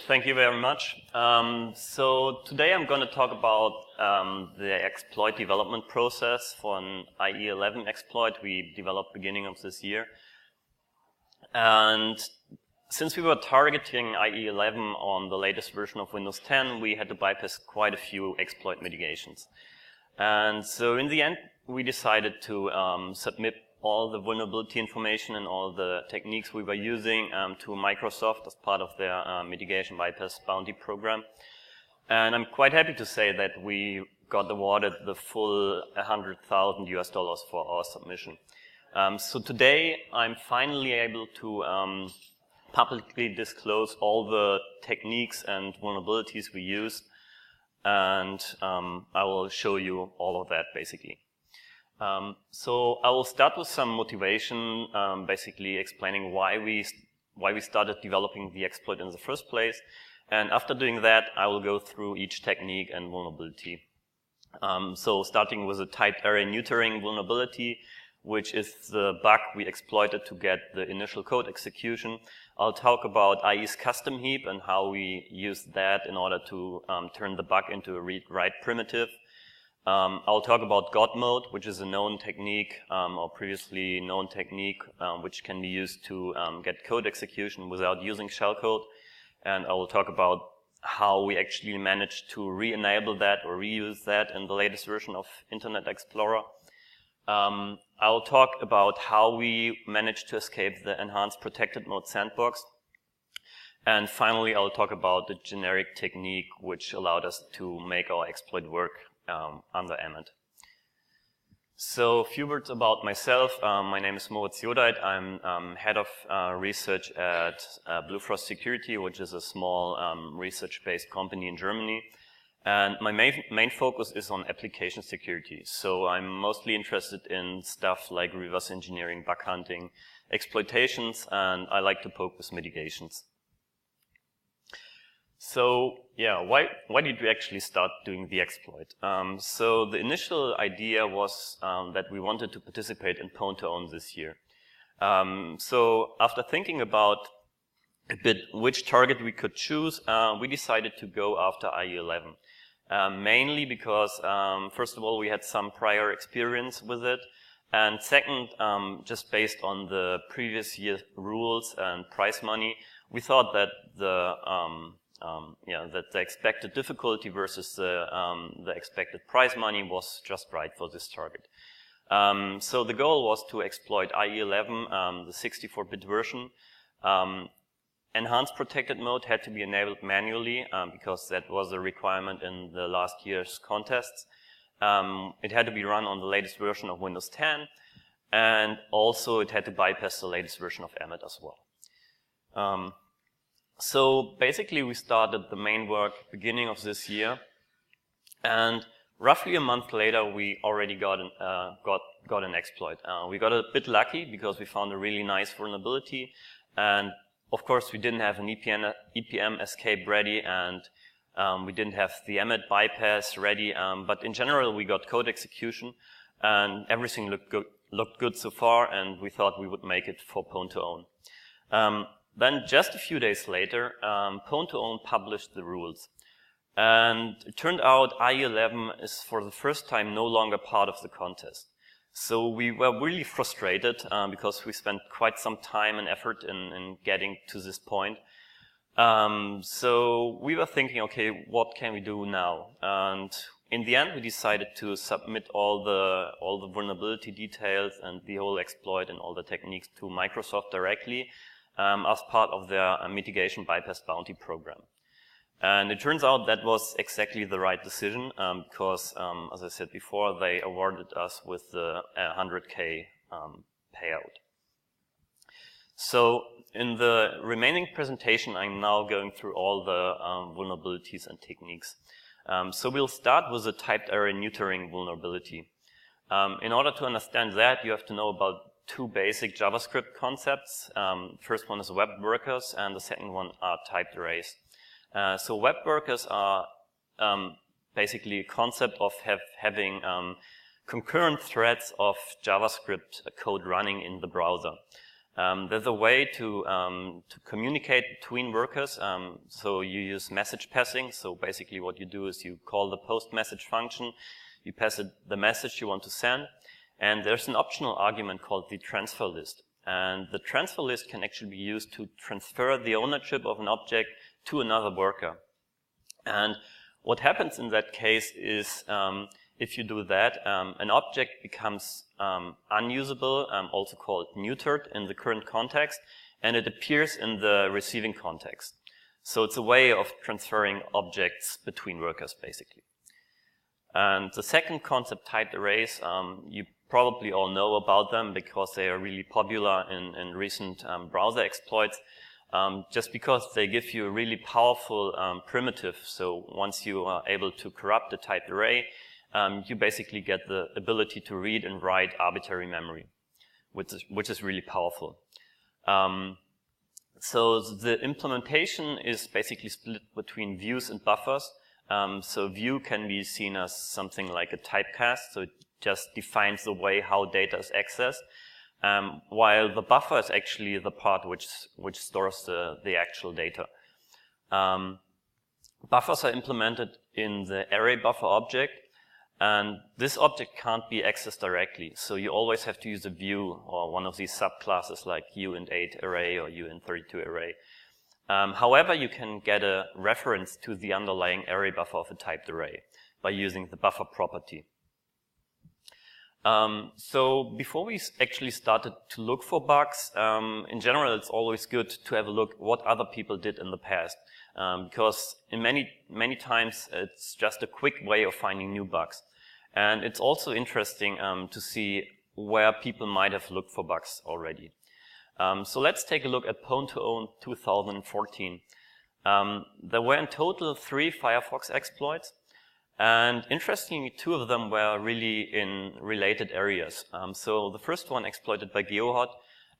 thank you very much. So today I'm going to talk about the exploit development process for an IE11 exploit we developed beginning of this year. And since we were targeting IE11 on the latest version of Windows 10, we had to bypass quite a few exploit mitigations. And so in the end, we decided to submit all the vulnerability information and all the techniques we were using to Microsoft as part of their mitigation bypass bounty program. And I'm quite happy to say that we got awarded the full $100,000 US for our submission. So today, I'm finally able to publicly disclose all the techniques and vulnerabilities we used, and I will show you all of that basically. So I will start with some motivation, basically explaining why we started developing the exploit in the first place. And after doing that, I will go through each technique and vulnerability. So starting with a typed array neutering vulnerability, which is the bug we exploited to get the initial code execution. I'll talk about IE's custom heap and how we use that in order to turn the bug into a read-write primitive. I'll talk about God mode, which is a known technique, or previously known technique, which can be used to get code execution without using shellcode. And I will talk about how we actually managed to re-enable that or reuse that in the latest version of Internet Explorer. I'll talk about how we managed to escape the enhanced protected mode sandbox. And finally, I'll talk about the generic technique which allowed us to make our exploit work under EMET. So a few words about myself. My name is Moritz Jodeit. I'm head of research at Blue Frost Security, which is a small research-based company in Germany. And my main focus is on application security. So I'm mostly interested in stuff like reverse engineering, bug hunting, exploitations, and I like to poke with mitigations. So yeah, why did we actually start doing the exploit? So the initial idea was that we wanted to participate in Pwn2Own this year. So after thinking about a bit which target we could choose, we decided to go after IE11. Mainly because, first of all, we had some prior experience with it, and second, just based on the previous year rules and prize money, we thought that the expected difficulty versus the expected prize money was just right for this target. So the goal was to exploit IE11, the 64-bit version. Enhanced protected mode had to be enabled manually because that was a requirement in the last year's contests. It had to be run on the latest version of Windows 10, and also it had to bypass the latest version of EMET as well. So basically we started the main work beginning of this year, and roughly a month later we already got an exploit. We got a bit lucky because we found a really nice vulnerability, and of course, we didn't have an EPM escape ready, and we didn't have the EMET bypass ready, but in general, we got code execution, and everything looked good so far, and we thought we would make it for Pwn2Own. Then just a few days later, Pwn2Own published the rules. And it turned out IE11 is for the first time no longer part of the contest. So we were really frustrated because we spent quite some time and effort in getting to this point. So we were thinking, okay, what can we do now? And in the end, we decided to submit all the vulnerability details and the whole exploit and all the techniques to Microsoft directly as part of their mitigation bypass bounty program. And it turns out that was exactly the right decision because, as I said before, they awarded us with the 100K payout. So in the remaining presentation, I'm now going through all the vulnerabilities and techniques. So we'll start with the typed array neutering vulnerability. In order to understand that, you have to know about two basic JavaScript concepts. First one is web workers, and the second one are typed arrays. So web workers are basically a concept of having concurrent threads of JavaScript code running in the browser. There's a way to communicate between workers. So you use message passing. So basically what you do is you call the post message function, you pass it the message you want to send, and there's an optional argument called the transfer list. And the transfer list can actually be used to transfer the ownership of an object to another worker. And what happens in that case is, if you do that, an object becomes unusable, also called neutered in the current context, and it appears in the receiving context. So it's a way of transferring objects between workers, basically. And the second concept, typed arrays, you probably all know about them because they are really popular in recent browser exploits, just because they give you a really powerful primitive. So once you are able to corrupt a typed array, you basically get the ability to read and write arbitrary memory, which is really powerful. So the implementation is basically split between views and buffers. So view can be seen as something like a typecast, so it just defines the way how data is accessed, while the buffer is actually the part which stores the actual data. Buffers are implemented in the array buffer object, and this object can't be accessed directly, so you always have to use a view or one of these subclasses like uint8 array or uint32 array. However, you can get a reference to the underlying array buffer of a typed array by using the buffer property. So before we actually started to look for bugs, in general it's always good to have a look what other people did in the past, because in many times it's just a quick way of finding new bugs. And it's also interesting to see where people might have looked for bugs already. So let's take a look at Pwn2Own 2014. There were in total 3 Firefox exploits, and interestingly 2 of them were really in related areas. So the first one, exploited by GeoHot,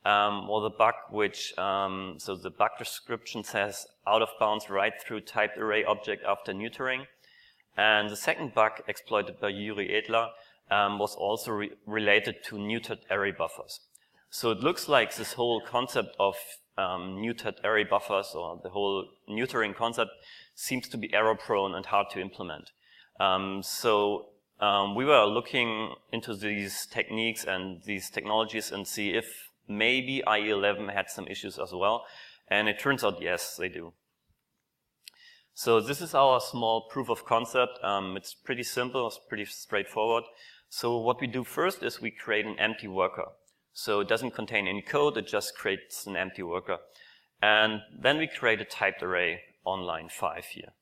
was a bug which, so the bug description says out of bounds write through typed array object after neutering. And the second bug, exploited by Yuri Edler, was also related to neutered array buffers. So it looks like this whole concept of neutered array buffers, or the whole neutering concept, seems to be error-prone and hard to implement. We were looking into these techniques and these technologies and see if maybe IE11 had some issues as well, and it turns out yes, they do. So this is our small proof of concept. It's pretty simple, it's pretty straightforward. So what we do first is we create an empty worker. So it doesn't contain any code, it just creates an empty worker. And then we create a typed array on line 5 here.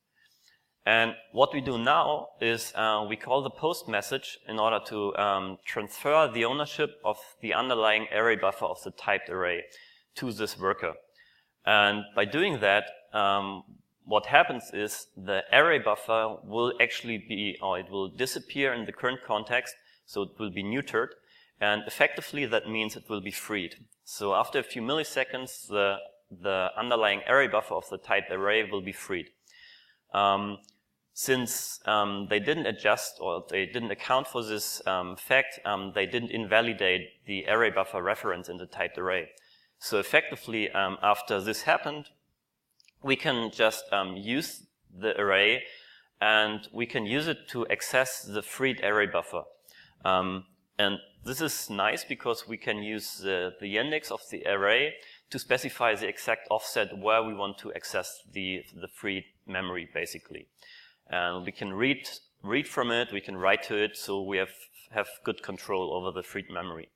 And what we do now is we call the post message in order to transfer the ownership of the underlying array buffer of the typed array to this worker. And by doing that, what happens is the array buffer will actually be, or it will disappear in the current context, so it will be neutered, and effectively that means it will be freed. So after a few milliseconds, the underlying array buffer of the typed array will be freed. Since they didn't adjust or they didn't account for this fact, they didn't invalidate the array buffer reference in the typed array. So effectively, after this happened, we can just use the array and we can use it to access the freed array buffer. And this is nice because we can use the index of the array to specify the exact offset where we want to access the freed memory, basically. And we can read from it, we can write to it, so we have good control over the freed memory.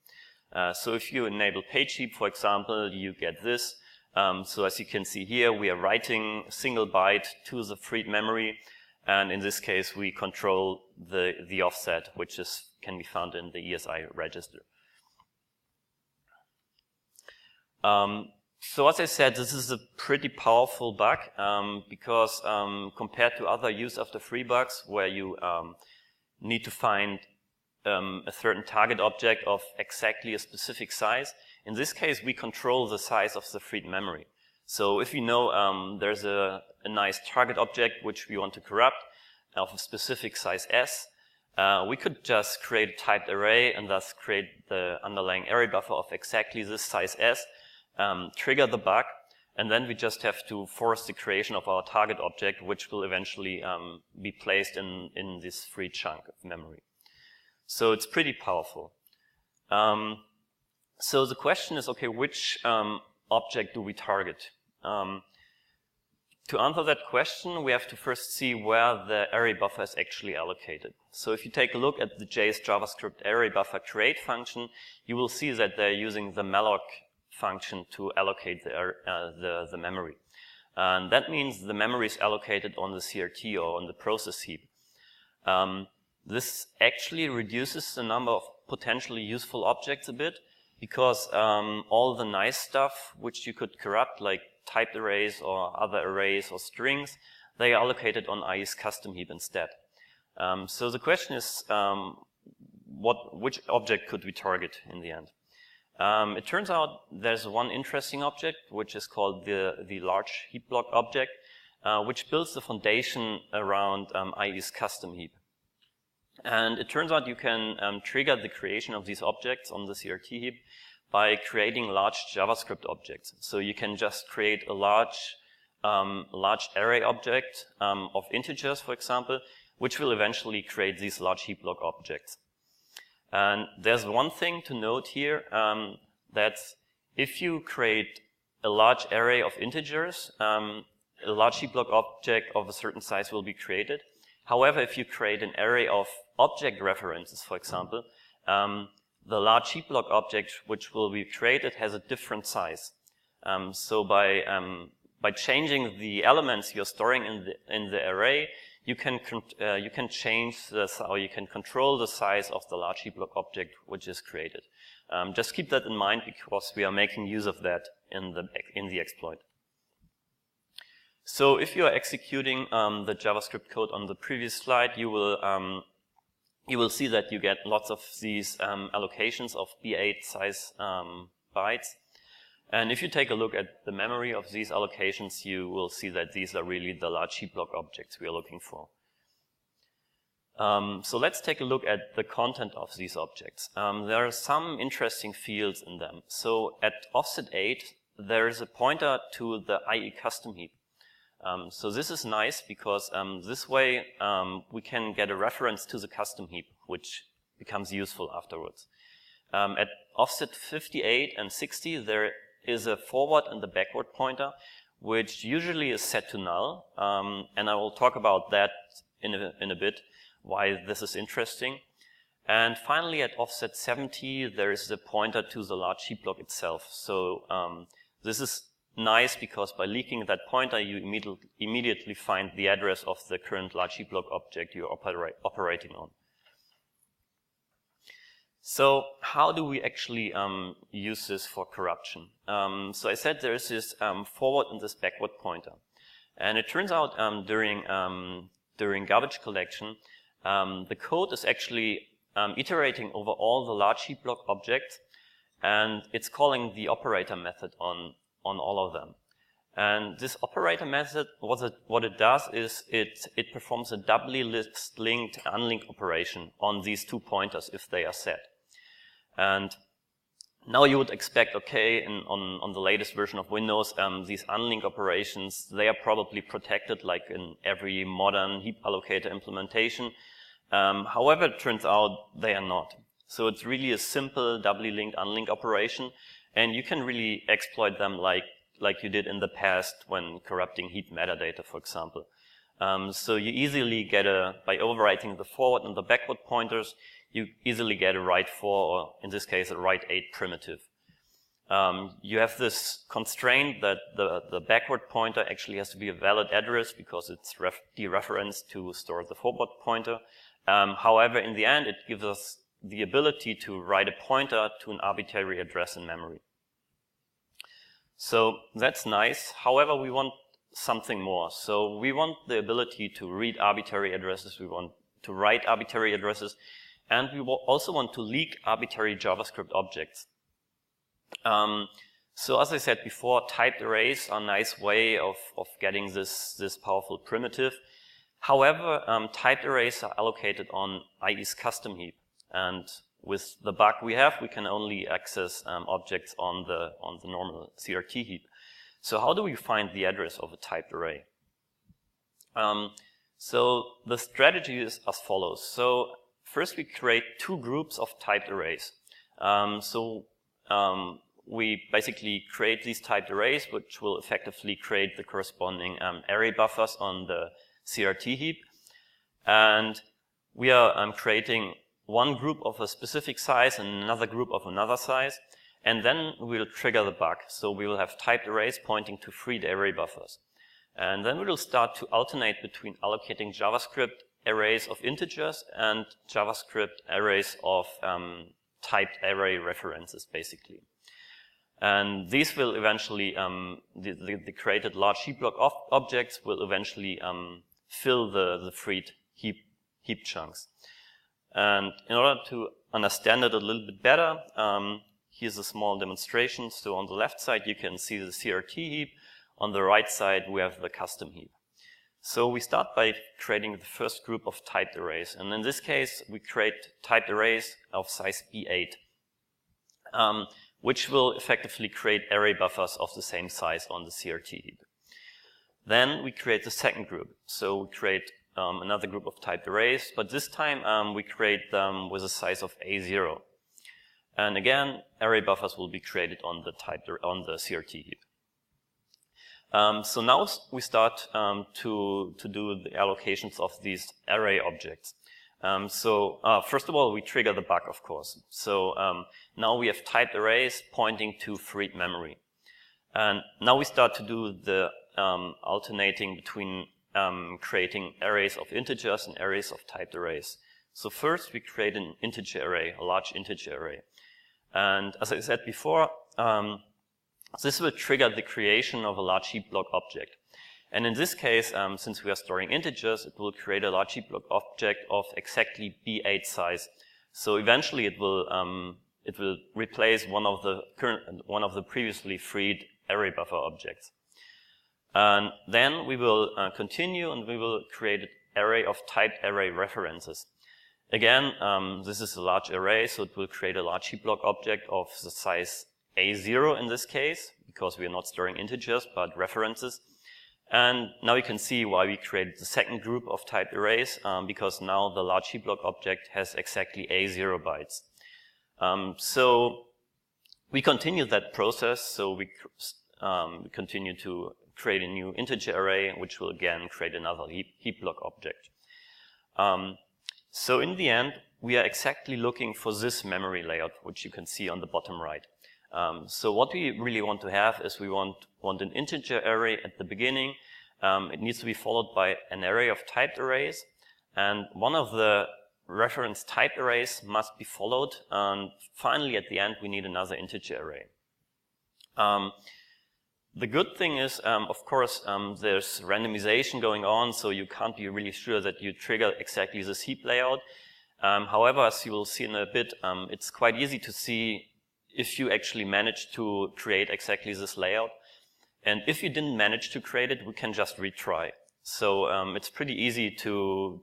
So if you enable page heap, for example, you get this. So as you can see here, we are writing a single byte to the freed memory, and in this case, we control the offset, which can be found in the ESI register. So as I said, this is a pretty powerful bug because compared to other use of the free bugs, where you need to find a certain target object of exactly a specific size, in this case, we control the size of the freed memory. So if you know there's a nice target object which we want to corrupt of a specific size S, we could just create a typed array and thus create the underlying array buffer of exactly this size S. trigger the bug, and then we just have to force the creation of our target object, which will eventually be placed in this free chunk of memory. So it's pretty powerful. So the question is, okay, which object do we target? To answer that question, we have to first see where the array buffer is actually allocated. So if you take a look at the JS JavaScript array buffer create function, you will see that they're using the malloc function to allocate the memory. And that means the memory is allocated on the CRT or on the process heap. This actually reduces the number of potentially useful objects a bit, because all the nice stuff which you could corrupt, like typed arrays or other arrays or strings, they are allocated on IE's custom heap instead. So the question is, which object could we target in the end? It turns out there's one interesting object, which is called the LargeHeapBlock object, which builds the foundation around IE's custom heap. And it turns out you can trigger the creation of these objects on the CRT heap by creating large JavaScript objects. So you can just create a large array object of integers, for example, which will eventually create these LargeHeapBlock objects. And there's one thing to note here, that if you create a large array of integers, a LargeHeapBlock object of a certain size will be created. However, if you create an array of object references, for example, the LargeHeapBlock object which will be created has a different size. So by changing the elements you're storing in the array, you can change or you can control the size of the LargeHeapBlock object which is created. Just keep that in mind, because we are making use of that in the exploit. So if you are executing the JavaScript code on the previous slide, you will see that you get lots of these allocations of B8 size bytes. And if you take a look at the memory of these allocations, you will see that these are really the LargeHeapBlock objects we are looking for. So let's take a look at the content of these objects. There are some interesting fields in them. So at offset 8, there is a pointer to the IE custom heap. So this is nice, because this way we can get a reference to the custom heap, which becomes useful afterwards. At offset 58 and 60, there is a forward and a backward pointer, which usually is set to null. And I will talk about that in a bit, why this is interesting. And finally, at offset 70, there is a pointer to the LargeHeapBlock itself. So this is nice, because by leaking that pointer, you immediately find the address of the current LargeHeapBlock object you're operating on. So how do we actually use this for corruption? So I said there is this forward and this backward pointer. And it turns out during garbage collection, the code is actually iterating over all the LargeHeapBlock objects, and it's calling the operator method on all of them. And this operator method, what it does is it performs a doubly linked unlink operation on these two pointers if they are set. And now you would expect, okay, on the latest version of Windows, these unlink operations, they are probably protected like in every modern heap allocator implementation. However, it turns out they are not. So it's really a simple doubly linked unlink operation, and you can really exploit them like you did in the past when corrupting heap metadata, for example. So you easily get by overwriting the forward and the backward pointers, you easily get a write 4, or in this case, a write 8 primitive. You have this constraint that the backward pointer actually has to be a valid address, because it's dereferenced to store the forward pointer. However, in the end, it gives us the ability to write a pointer to an arbitrary address in memory. So that's nice. However, we want something more. So we want the ability to read arbitrary addresses, we want to write arbitrary addresses, and we also want to leak arbitrary JavaScript objects. So as I said before, typed arrays are a nice way of getting this powerful primitive. However, typed arrays are allocated on IE's custom heap. And with the bug we have, we can only access objects on the normal CRT heap. So how do we find the address of a typed array? So the strategy is as follows. So first we create two groups of typed arrays. We basically create these typed arrays, which will effectively create the corresponding array buffers on the CRT heap. And we are creating one group of a specific size and another group of another size. And then we'll trigger the bug. So we will have typed arrays pointing to freed array buffers. And then we will start to alternate between allocating JavaScript arrays of integers and JavaScript arrays of typed array references, basically. And these will eventually, the created LargeHeapBlock objects will eventually fill the freed heap chunks. And in order to understand it a little bit better, here's a small demonstration. So on the left side, you can see the CRT heap. On the right side, we have the custom heap. So we start by creating the first group of typed arrays. And in this case, we create typed arrays of size B8, which will effectively create array buffers of the same size on the CRT heap. Then we create the second group. So we create another group of typed arrays, but this time we create them with a size of A0. And again, array buffers will be created on the CRT heap. So now we start to do the allocations of these array objects. First of all, we trigger the bug, of course. So now we have typed arrays pointing to freed memory. And now we start to do the alternating between creating arrays of integers and arrays of typed arrays. So first we create an integer array, a large integer array. And as I said before, this will trigger the creation of a LargeHeapBlock object. And in this case, since we are storing integers, it will create a LargeHeapBlock object of exactly B8 size. So eventually it will replace one of the previously freed array buffer objects. And then we will continue and we will create an array of typed array references. Again, this is a large array, so it will create a LargeHeapBlock object of the size A0 in this case, because we are not storing integers, but references. And now you can see why we created the second group of typed arrays, because now the LargeHeapBlock object has exactly A0 bytes. So we continue that process, so we continue to create a new integer array, which will again create another heapblock object. So in the end, we are exactly looking for this memory layout, which you can see on the bottom right. So what we really want to have is we want an integer array at the beginning. It needs to be followed by an array of typed arrays. And one of the reference typed arrays must be followed. And finally, at the end, we need another integer array. The good thing is, of course, there's randomization going on, so you can't be really sure that you trigger exactly this heap layout. However, as you will see in a bit, it's quite easy to see if you actually manage to create exactly this layout. And if you didn't manage to create it, we can just retry. So it's pretty easy to,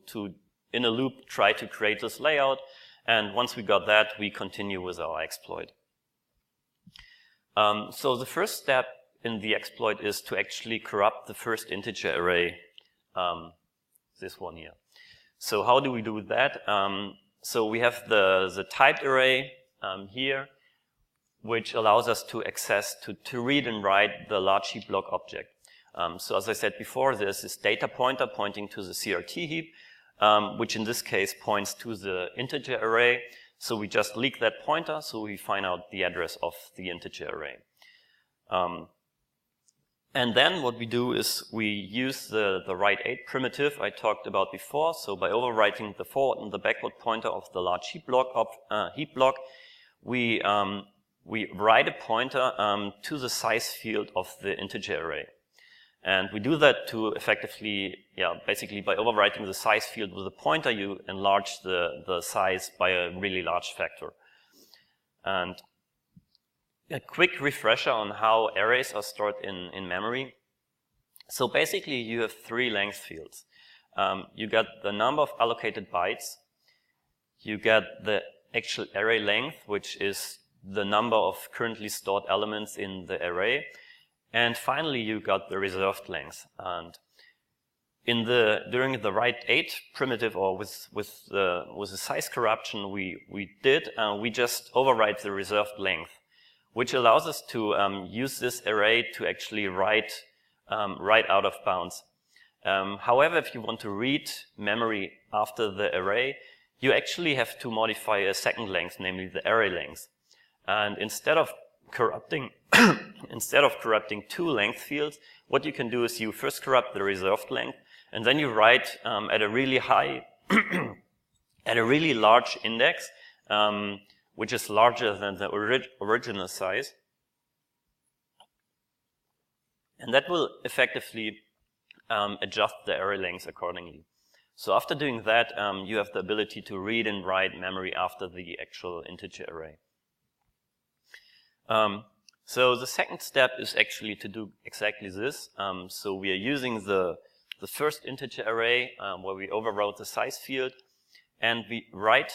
in a loop, try to create this layout. And once we got that, we continue with our exploit. So the first step in the exploit is to actually corrupt the first integer array, this one here. So how do we do that? So we have the typed array here, which allows us to access, to read and write the LargeHeapBlock object. So as I said before, there's this data pointer pointing to the CRT heap, which in this case points to the integer array. So we just leak that pointer, so we find out the address of the integer array. And then what we do is we use the write8 primitive I talked about before. So by overwriting the forward and the backward pointer of the LargeHeapBlock heap block, we write a pointer to the size field of the integer array. And we do that to effectively, basically by overwriting the size field with a pointer, you enlarge the size by a really large factor. And a quick refresher on how arrays are stored in memory. So basically you have three length fields. You get the number of allocated bytes, you get the actual array length, which is the number of currently stored elements in the array. And finally, you got the reserved length. And during the write 8 primitive, or with the size corruption we just overwrite the reserved length, which allows us to use this array to actually write out of bounds. However, if you want to read memory after the array, you actually have to modify a second length, namely the array length. And instead of corrupting two length fields, what you can do is you first corrupt the reserved length, and then you write at a really high, at a really large index, which is larger than the original size. And that will effectively adjust the array length accordingly. So after doing that, you have the ability to read and write memory after the actual integer array. So the second step is actually to do exactly this. So we are using the first integer array where we overwrote the size field, and we write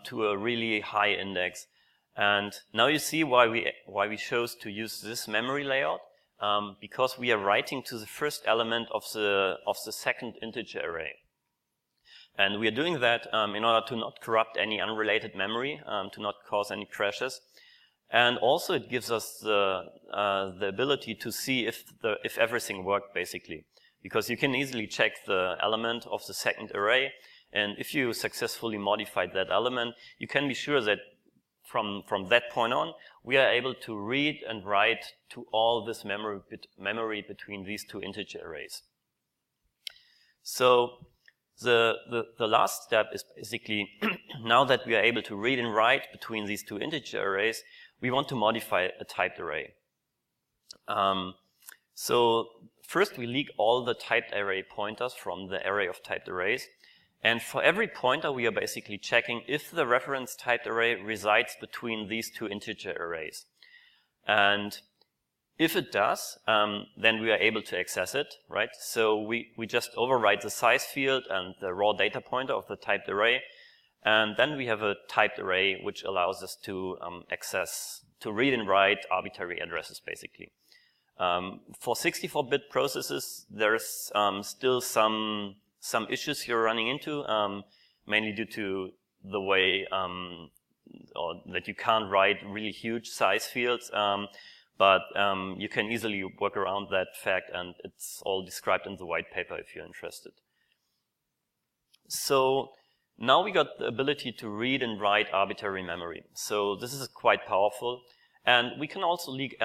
to a really high index. And now you see why we chose to use this memory layout, because we are writing to the first element of the second integer array. And we are doing that in order to not corrupt any unrelated memory, to not cause any crashes. And also it gives us the ability to see if everything worked, basically. Because you can easily check the element of the second array, and if you successfully modified that element, you can be sure that from that point on, we are able to read and write to all this memory between these two integer arrays. So the last step is basically, now that we are able to read and write between these two integer arrays, we want to modify a typed array. So first we leak all the typed array pointers from the array of typed arrays. And for every pointer, we are basically checking if the reference typed array resides between these two integer arrays. And if it does, then we are able to access it, right? So we just overwrite the size field and the raw data pointer of the typed array. And then we have a typed array which allows us to to read and write arbitrary addresses, basically. For 64-bit processes, there's still some issues you're running into, mainly due to the way or that you can't write really huge size fields, but you can easily work around that fact, and it's all described in the white paper if you're interested. So now we got the ability to read and write arbitrary memory. So this is quite powerful. And we can also leak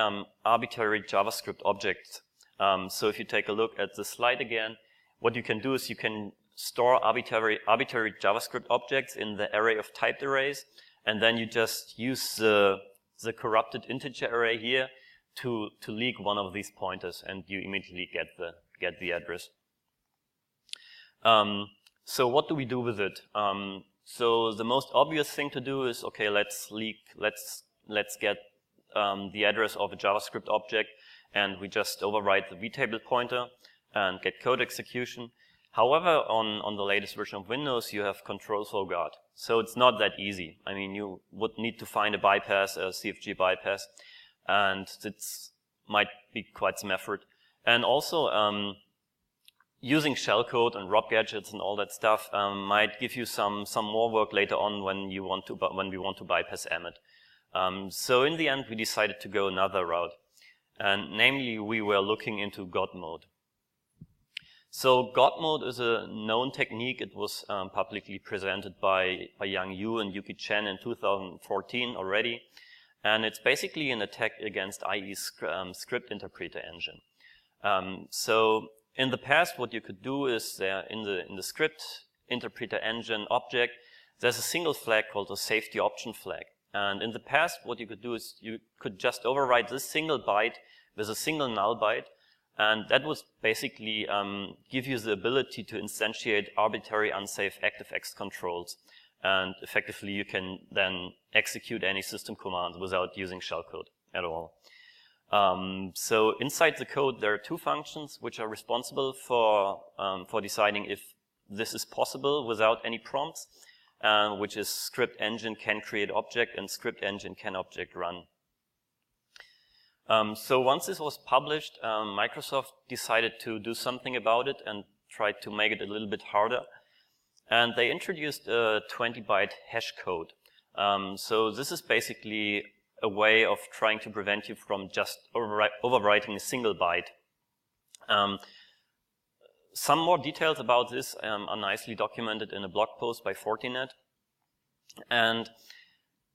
arbitrary JavaScript objects. So if you take a look at the slide again, what you can do is you can store arbitrary JavaScript objects in the array of typed arrays, and then you just use the corrupted integer array here to leak one of these pointers, and you immediately get the address. So what do we do with it? So the most obvious thing to do is, okay, let's get the address of a JavaScript object, and we just overwrite the vtable pointer and get code execution. However, on the latest version of Windows, you have control flow guard. So it's not that easy. I mean, you would need to find a bypass, a CFG bypass, and it might be quite some effort. And also, using shellcode and ROP gadgets and all that stuff might give you some more work later on when we want to bypass EMET. So in the end, we decided to go another route, and namely, we were looking into God mode. So God mode is a known technique. It was publicly presented by Yang Yu and Yuki Chen in 2014 already, and it's basically an attack against IE's script interpreter engine. So in the past, what you could do is in the script interpreter engine object, there's a single flag called a safety option flag. And in the past, what you could do is you could just override this single byte with a single null byte, and that would basically give you the ability to instantiate arbitrary unsafe ActiveX controls. And effectively, you can then execute any system command without using shellcode at all. So inside the code, there are two functions which are responsible for deciding if this is possible without any prompts. which is script engine can create object and script engine can object run. So once this was published, Microsoft decided to do something about it and tried to make it a little bit harder. And they introduced a 20-byte hash code. So this is basically a way of trying to prevent you from just overwriting a single byte. Some more details about this are nicely documented in a blog post by Fortinet. And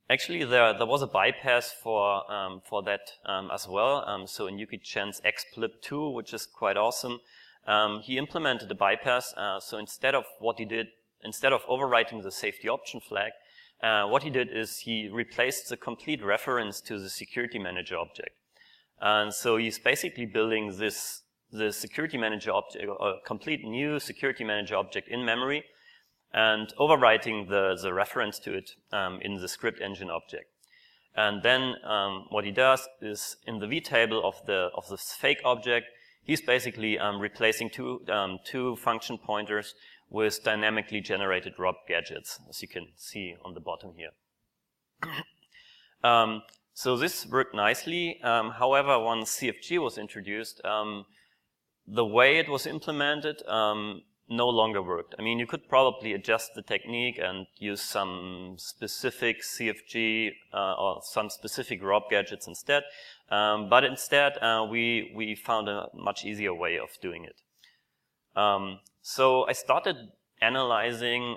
actually, there was a bypass for that as well. So in Yuki Chen's xplib2, which is quite awesome, he implemented a bypass. So instead of overwriting the safety option flag, what he did is he replaced the complete reference to the security manager object. And so he's basically building the security manager object, a complete new security manager object in memory, and overwriting the reference to it in the script engine object. And then what he does is in the vtable of this fake object, he's basically replacing two function pointers with dynamically generated ROP gadgets, as you can see on the bottom here. So this worked nicely. However, once CFG was introduced, the way it was implemented no longer worked. I mean, you could probably adjust the technique and use some specific CFG or some specific ROP gadgets instead. But instead, we found a much easier way of doing it. So I started analyzing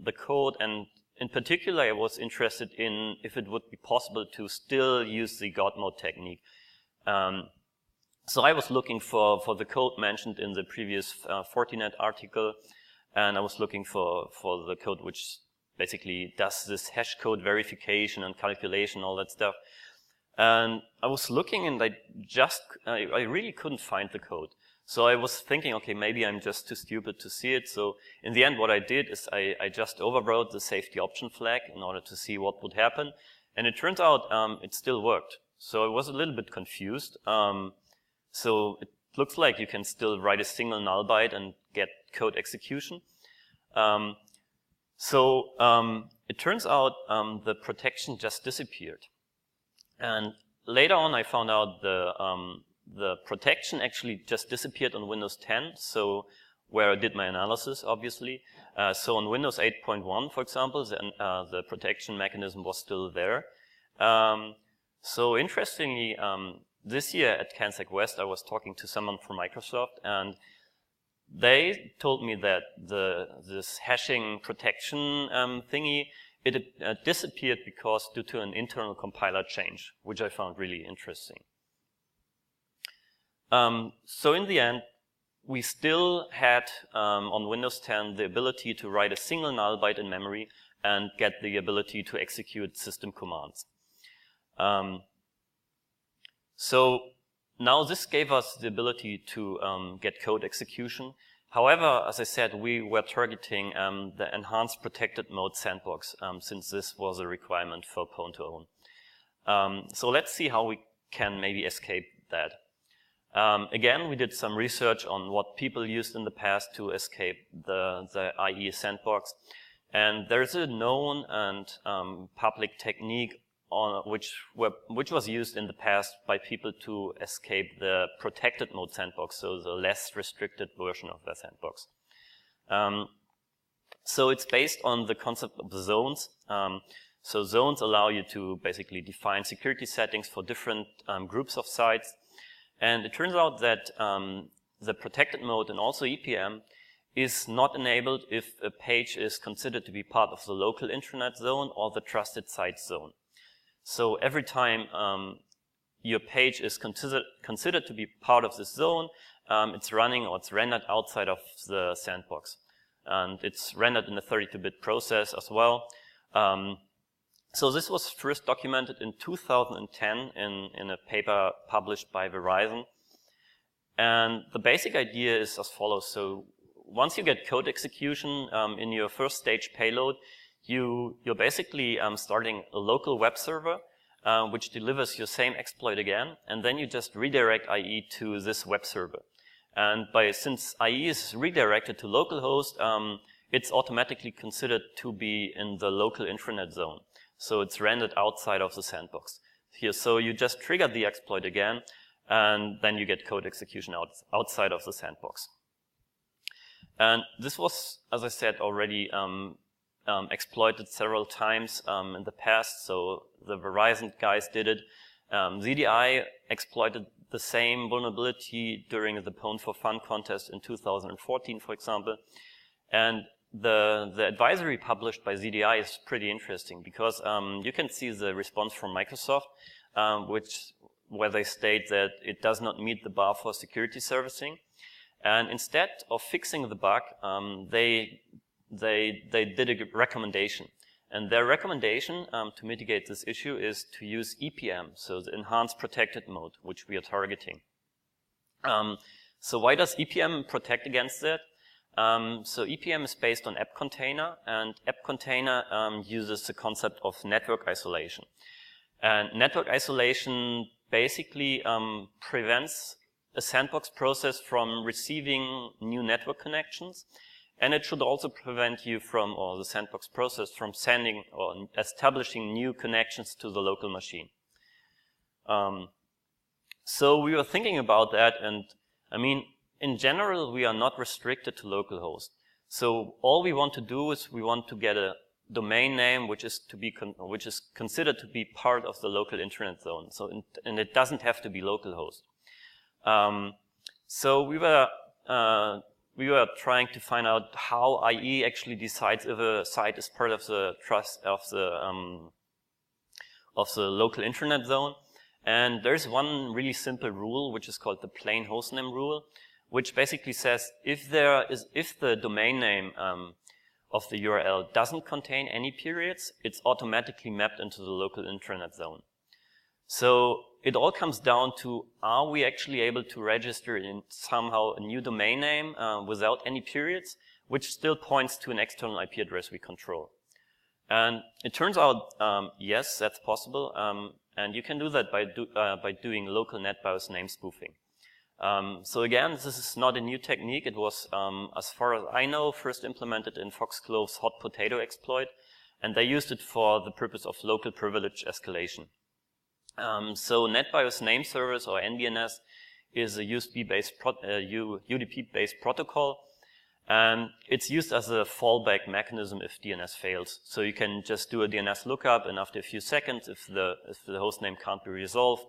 the code, and in particular, I was interested in if it would be possible to still use the God mode technique. So I was looking for the code mentioned in the previous Fortinet article, and I was looking for the code which basically does this hash code verification and calculation, all that stuff. And I was looking, and I really couldn't find the code. So I was thinking, okay, maybe I'm just too stupid to see it. So in the end, what I did is I just overwrote the safety option flag in order to see what would happen. And it turns out it still worked. So I was a little bit confused. So it looks like you can still write a single null byte and get code execution. It turns out the protection just disappeared. And later on, I found out the protection actually just disappeared on Windows 10, so where I did my analysis, obviously. So on Windows 8.1, for example, the protection mechanism was still there. So interestingly, this year at KASLR West, I was talking to someone from Microsoft, and they told me that this hashing protection thingy, it disappeared because due to an internal compiler change, which I found really interesting. So in the end, we still had on Windows 10 the ability to write a single null byte in memory and get the ability to execute system commands. So now this gave us the ability to get code execution. However, as I said, we were targeting the enhanced protected mode sandbox since this was a requirement for Pwn to own. So let's see how we can maybe escape that. Again, we did some research on what people used in the past to escape the IE sandbox. And there's a known and public technique which was used in the past by people to escape the protected mode sandbox, so the less restricted version of the sandbox. So it's based on the concept of zones. So zones allow you to basically define security settings for different groups of sites. And it turns out that the protected mode and also EPM is not enabled if a page is considered to be part of the local intranet zone or the trusted site zone. So every time your page is considered to be part of this zone, it's running or it's rendered outside of the sandbox. And it's rendered in a 32-bit process as well. So this was first documented in 2010 in a paper published by Verizon. And the basic idea is as follows. So once you get code execution in your first stage payload, you're basically starting a local web server which delivers your same exploit again, and then you just redirect IE to this web server. And since IE is redirected to localhost, it's automatically considered to be in the local intranet zone. So it's rendered outside of the sandbox. Here, so you just trigger the exploit again, and then you get code execution outside of the sandbox. And this was, as I said, already exploited several times in the past. So the Verizon guys did it. ZDI exploited the same vulnerability during the Pwn for Fun contest in 2014, for example. And the advisory published by ZDI is pretty interesting because you can see the response from Microsoft, where they state that it does not meet the bar for security servicing. And instead of fixing the bug, they did a recommendation. And their recommendation to mitigate this issue is to use EPM, so the Enhanced Protected Mode, which we are targeting. So why does EPM protect against that? So EPM is based on app container, and app container uses the concept of network isolation. And network isolation basically prevents a sandbox process from receiving new network connections. And it should also prevent you from, or the sandbox process, from sending or establishing new connections to the local machine. So we were thinking about that, and I mean, in general, we are not restricted to localhost. So all we want to do is we want to get a domain name which is considered to be part of the local internet zone. So and it doesn't have to be localhost. So we were trying to find out how IE actually decides if a site is part of the local internet zone. And there's one really simple rule, which is called the plain hostname rule, which basically says if the domain name of the URL doesn't contain any periods, it's automatically mapped into the local intranet zone. So it all comes down to, are we actually able to register in somehow a new domain name without any periods, which still points to an external IP address we control. And it turns out, yes, that's possible. And you can do that by doing local NetBIOS name spoofing. So again, this is not a new technique. It was, as far as I know, first implemented in Foxglove's hot potato exploit, and they used it for the purpose of local privilege escalation. So NetBIOS name service, or NBNS, is a UDP-based protocol, and it's used as a fallback mechanism if DNS fails. So you can just do a DNS lookup, and after a few seconds, if the hostname can't be resolved,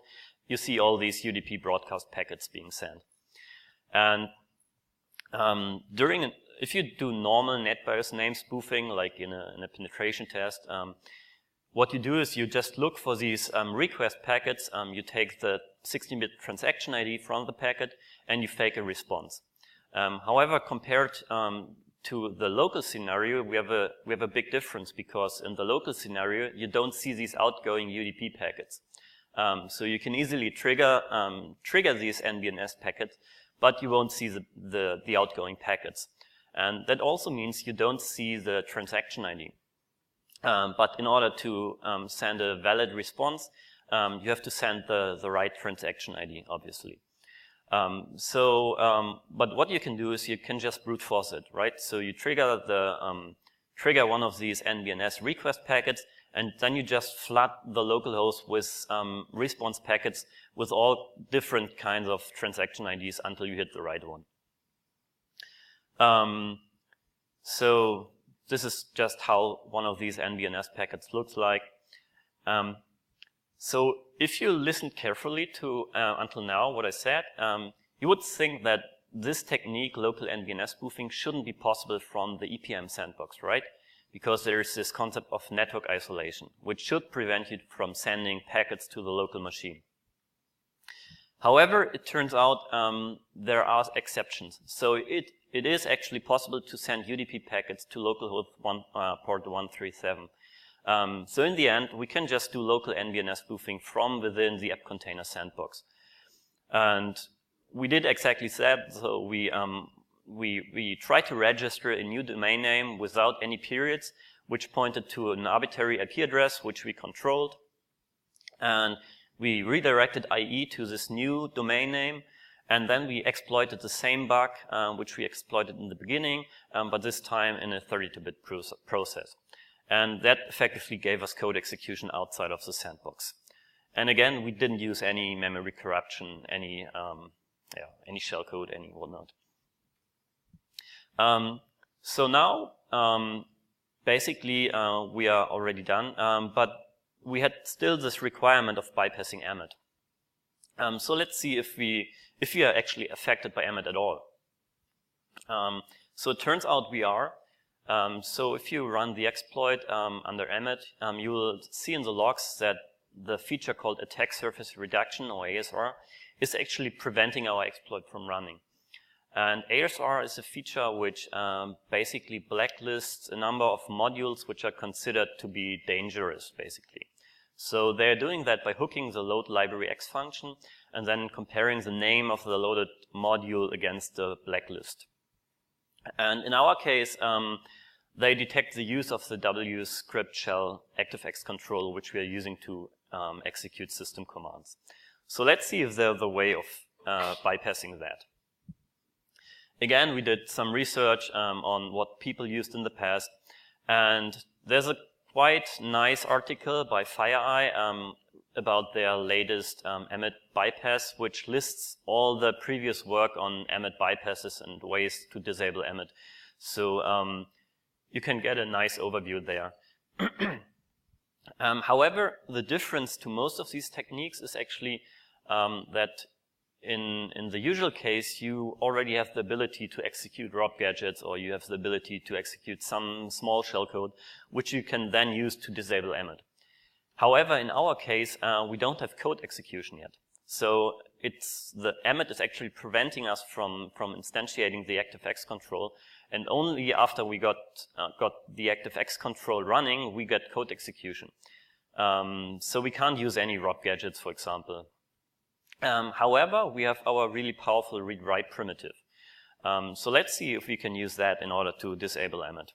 you see all these UDP broadcast packets being sent. And if you do normal NetBIOS name spoofing, like in a penetration test, what you do is you just look for these request packets. You take the 16-bit transaction ID from the packet, and you fake a response. However, compared to the local scenario, we have a big difference, because in the local scenario, you don't see these outgoing UDP packets. So you can easily trigger these NBNS packets, but you won't see the outgoing packets. And that also means you don't see the transaction ID. But in order to send a valid response, you have to send the right transaction ID, obviously. But what you can do is you can just brute force it, right? So you trigger one of these NBNS request packets, and then you just flood the localhost with response packets with all different kinds of transaction IDs until you hit the right one. So this is just how one of these NBNS packets looks like. So if you listened carefully to until now what I said, you would think that this technique, local NBNS spoofing, shouldn't be possible from the EPM sandbox, right? Because there is this concept of network isolation, which should prevent you from sending packets to the local machine. However, it turns out there are exceptions. So it is actually possible to send UDP packets to localhost port 137. So in the end, we can just do local NBNS spoofing from within the app container sandbox. And we did exactly that. So we tried to register a new domain name without any periods, which pointed to an arbitrary IP address, which we controlled. And we redirected IE to this new domain name. And then we exploited the same bug, which we exploited in the beginning, but this time in a 32-bit process. And that effectively gave us code execution outside of the sandbox. And again, we didn't use any memory corruption, any shellcode, any whatnot. So now, basically, we are already done, but we had still this requirement of bypassing EMET. So let's see if we are actually affected by EMET at all. So it turns out we are. So if you run the exploit under EMET, you will see in the logs that the feature called attack surface reduction, or ASLR, is actually preventing our exploit from running. And ASLR is a feature which basically blacklists a number of modules which are considered to be dangerous, basically. So they're doing that by hooking the load library X function and then comparing the name of the loaded module against the blacklist. And in our case, they detect the use of the W script shell ActiveX control, which we are using to execute system commands. So let's see if there's a way of bypassing that. Again, we did some research on what people used in the past, and there's a quite nice article by FireEye about their latest EMET bypass, which lists all the previous work on EMET bypasses and ways to disable EMET. So you can get a nice overview there. However, the difference to most of these techniques is actually that in the usual case, you already have the ability to execute ROP gadgets, or you have the ability to execute some small shellcode, which you can then use to disable EMET. However, in our case, we don't have code execution yet. So the EMET is actually preventing us from instantiating the ActiveX control, and only after we got the ActiveX control running, we get code execution. So we can't use any ROP gadgets, for example. However, we have our really powerful read-write primitive. So let's see if we can use that in order to disable EMET.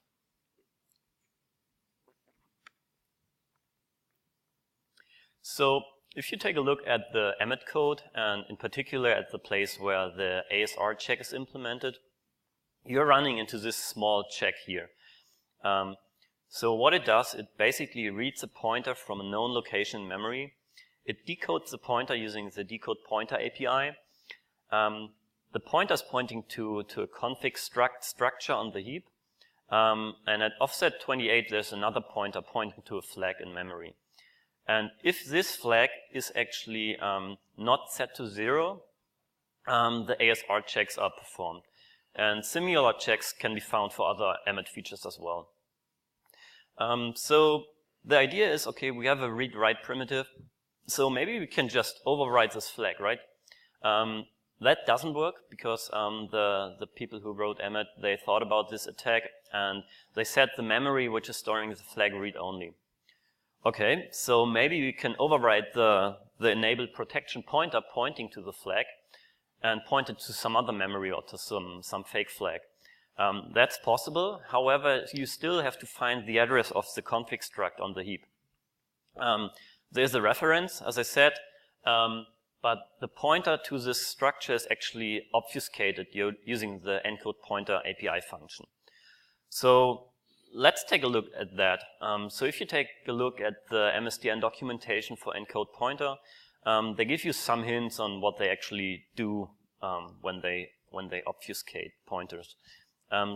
So if you take a look at the EMET code, and in particular at the place where the ASLR check is implemented, you're running into this small check here. So what it does, it basically reads a pointer from a known location in memory. It decodes the pointer using the Decode Pointer API. The pointer is pointing to a config structure on the heap. And at offset 28, there's another pointer pointing to a flag in memory. And if this flag is actually not set to 0, the ASLR checks are performed. And similar checks can be found for other EMET features as well. So the idea is, okay, we have a read-write primitive. So maybe we can just override this flag, right? That doesn't work because the people who wrote EMET, they thought about this attack and they set the memory which is storing the flag read-only. Okay, so maybe we can override the enabled protection pointer pointing to the flag and point it to some other memory or to some fake flag. That's possible. However, you still have to find the address of the config struct on the heap. There's a reference, as I said, but the pointer to this structure is actually obfuscated using the Encoded Pointer API function. So let's take a look at that. So if you take a look at the MSDN documentation for Encoded Pointer, they give you some hints on what they actually do when they obfuscate pointers.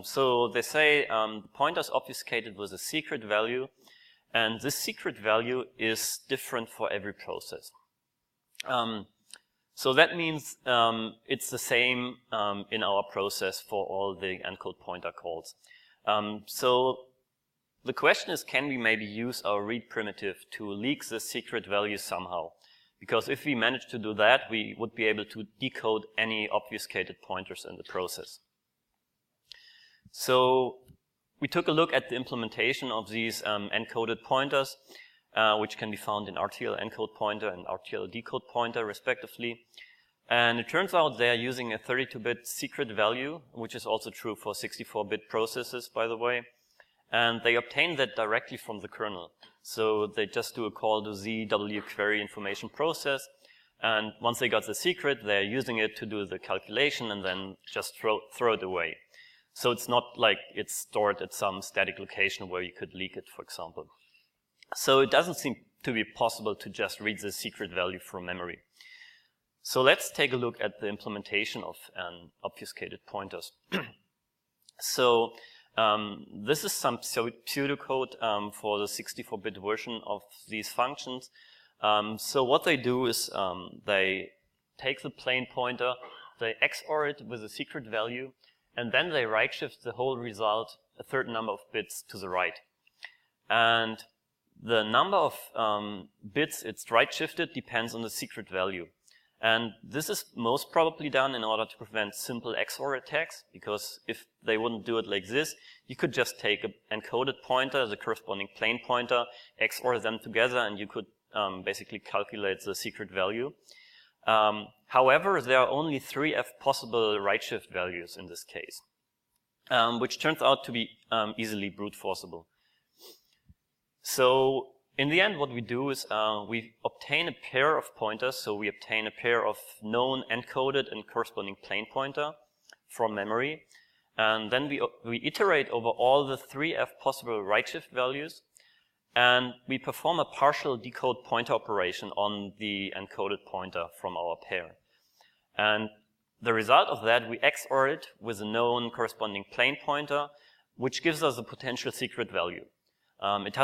So they say the pointer is obfuscated with a secret value, and this secret value is different for every process. So that means it's the same in our process for all the encode pointer calls. So the question is, can we maybe use our read primitive to leak the secret value somehow? Because if we manage to do that, we would be able to decode any obfuscated pointers in the process. So we took a look at the implementation of these encoded pointers, which can be found in RTL encode pointer and RTL decode pointer, respectively. And it turns out they're using a 32-bit secret value, which is also true for 64-bit processes, by the way. And they obtain that directly from the kernel. So they just do a call to ZW query information process, And once they got the secret, they're using it to do the calculation and then just throw it away. So it's not like it's stored at some static location where you could leak it, for example. So it doesn't seem to be possible to just read the secret value from memory. So let's take a look at the implementation of obfuscated pointers. So this is some pseudocode for the 64-bit version of these functions. So what they do is they take the plain pointer, they XOR it with a secret value, and then they right shift the whole result a certain number of bits to the right. And the number of bits it's right shifted depends on the secret value. And this is most probably done in order to prevent simple XOR attacks, because if they wouldn't do it like this, you could just take an encoded pointer, the corresponding plain pointer, XOR them together, and you could basically calculate the secret value. However, there are only 3 possible right shift values in this case, which turns out to be easily brute forceable. So in the end, what we do is we obtain a pair of pointers. So we obtain a pair of known encoded and corresponding plain pointer from memory. And then we iterate over all the 3 possible right shift values. And we perform a partial decode pointer operation on the encoded pointer from our pair. And the result of that, we XOR it with a known corresponding plain pointer, which gives us a potential secret value. It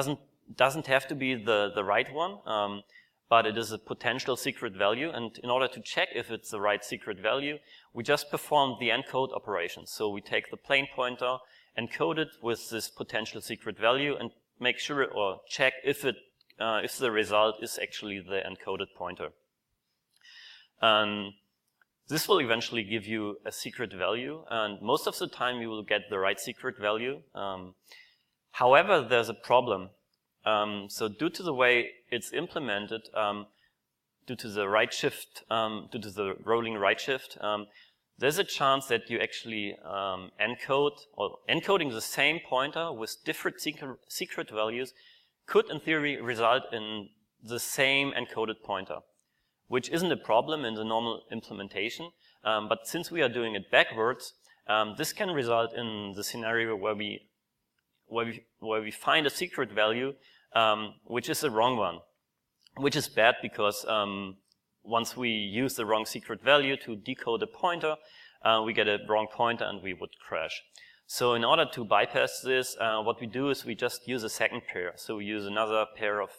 doesn't have to be the right one, but it is a potential secret value. And in order to check if it's the right secret value, we just perform the encode operation. So we take the plain pointer, encode it with this potential secret value, and make sure or check if the result is actually the encoded pointer. This will eventually give you a secret value, and most of the time you will get the right secret value. However, there's a problem. So due to the way it's implemented, due to the right shift, due to the rolling right shift, there's a chance that you actually encoding the same pointer with different secret values could in theory result in the same encoded pointer, which isn't a problem in the normal implementation. But since we are doing it backwards, this can result in the scenario where we find a secret value which is the wrong one, which is bad because once we use the wrong secret value to decode a pointer, we get a wrong pointer and we would crash. So in order to bypass this, what we do is we just use a second pair. So we use another pair of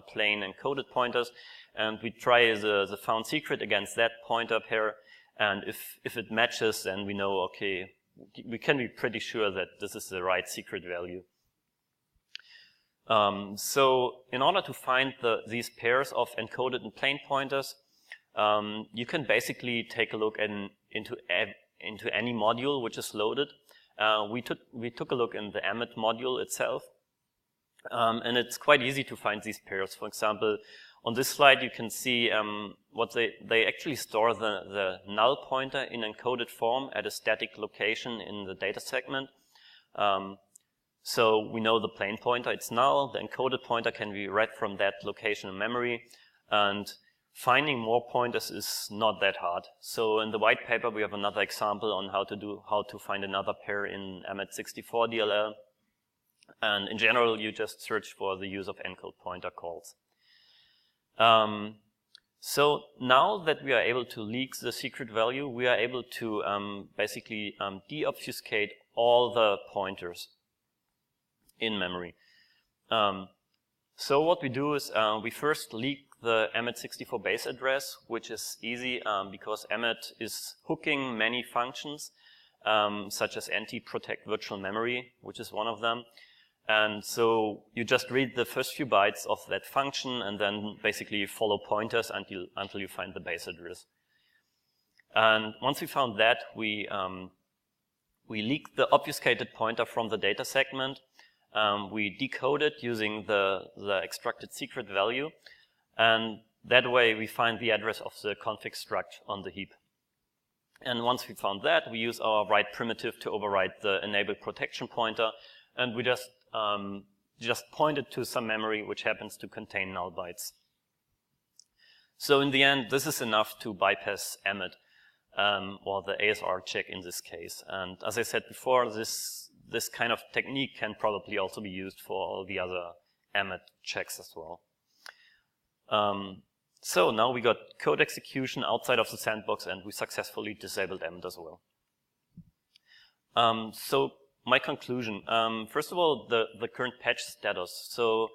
plain encoded pointers, and we try the found secret against that pointer pair. And if it matches, then we know, okay, we can be pretty sure that this is the right secret value. So in order to find these pairs of encoded and plain pointers, you can basically take a look into any module which is loaded. We took a look in the EMET module itself, and it's quite easy to find these pairs. For example, on this slide you can see what they actually store the null pointer in encoded form at a static location in the data segment. So we know the plain pointer, it's null. The encoded pointer can be read from that location in memory, and finding more pointers is not that hard. So in the white paper we have another example on how to find another pair in EMET 64 DLL. And in general, you just search for the use of encode pointer calls. So now that we are able to leak the secret value, we are able to basically deobfuscate all the pointers in memory. So what we do is we first leak the EMET 64 base address, which is easy because EMET is hooking many functions, such as NT-protect virtual memory, which is one of them. And so you just read the first few bytes of that function and then basically follow pointers until you find the base address. And once we found that, we leak the obfuscated pointer from the data segment. We decode it using the extracted secret value, and that way we find the address of the config struct on the heap. And once we found that, we use our write primitive to overwrite the enabled protection pointer, and we just point it to some memory which happens to contain null bytes. So in the end, this is enough to bypass EMET, or the ASLR check in this case. And as I said before, this kind of technique can probably also be used for all the other EMET checks as well. So now we got code execution outside of the sandbox, and we successfully disabled EMET as well. So my conclusion, first of all, the current patch status. So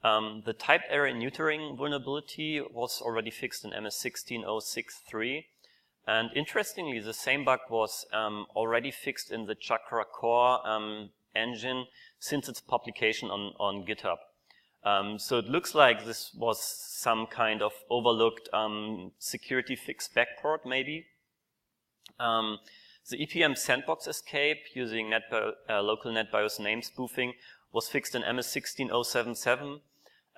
the type error in neutering vulnerability was already fixed in MS 16063. And interestingly, the same bug was already fixed in the Chakra core engine since its publication on GitHub. So it looks like this was some kind of overlooked security fix backport, maybe. The EPM sandbox escape using local NetBIOS name spoofing was fixed in MS 16077.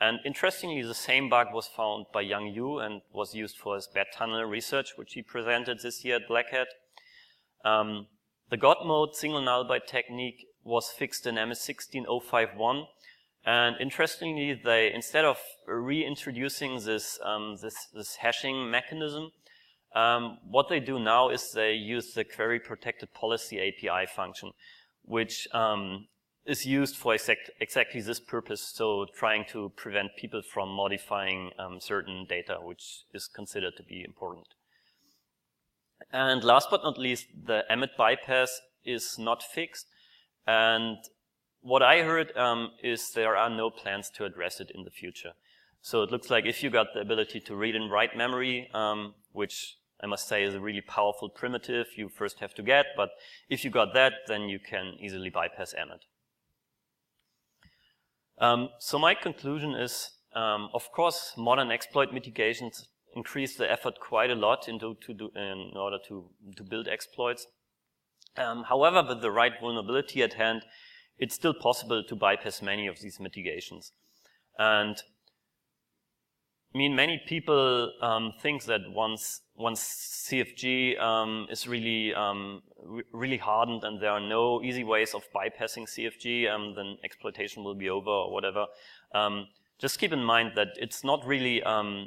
And interestingly, the same bug was found by Yang Yu and was used for his bad tunnel research, which he presented this year at Black Hat. The God mode single null byte technique was fixed in MS 16051. And interestingly, they, instead of reintroducing this hashing mechanism, what they do now is they use the query protected policy API function, which is used for exactly this purpose, so trying to prevent people from modifying certain data, which is considered to be important. And last but not least, the EMET bypass is not fixed, and what I heard is there are no plans to address it in the future. So it looks like if you got the ability to read and write memory, which I must say is a really powerful primitive you first have to get, but if you got that, then you can easily bypass EMET. So my conclusion is, of course, modern exploit mitigations increase the effort quite a lot in order to build exploits. However, with the right vulnerability at hand, it's still possible to bypass many of these mitigations. And I mean, many people think that once CFG is really really hardened and there are no easy ways of bypassing CFG, then exploitation will be over or whatever. Just keep in mind that it's not really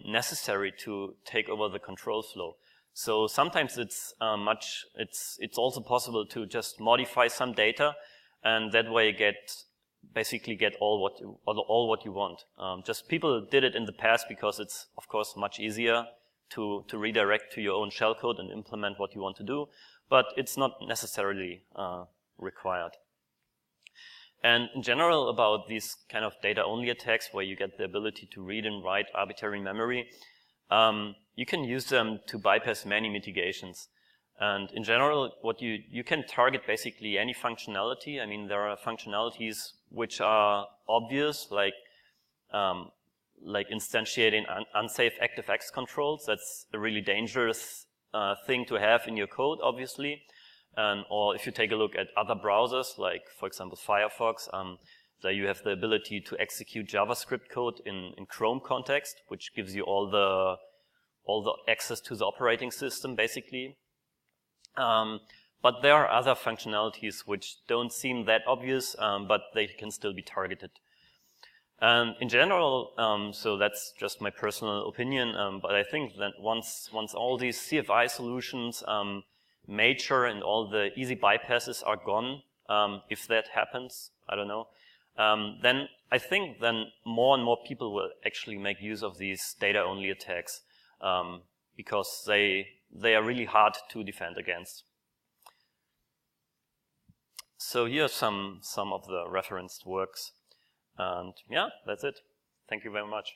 necessary to take over the control flow. So sometimes it's also possible to just modify some data, and that way basically get all what you want. Just people did it in the past because it's of course much easier to redirect to your own shellcode and implement what you want to do, but it's not necessarily required. And in general, about these kind of data-only attacks where you get the ability to read and write arbitrary memory, you can use them to bypass many mitigations. And in general, what you can target basically any functionality. I mean, there are functionalities which are obvious, like instantiating unsafe ActiveX controls. That's a really dangerous thing to have in your code, obviously. Or if you take a look at other browsers, like for example Firefox, there you have the ability to execute JavaScript code in Chrome context, which gives you all the access to the operating system, basically. But there are other functionalities which don't seem that obvious, but they can still be targeted. And in general, so that's just my personal opinion, but I think that once all these CFI solutions mature and all the easy bypasses are gone, if that happens, I don't know, then I think then more and more people will actually make use of these data-only attacks, because they are really hard to defend against. So here are some of the referenced works. And yeah, that's it. Thank you very much.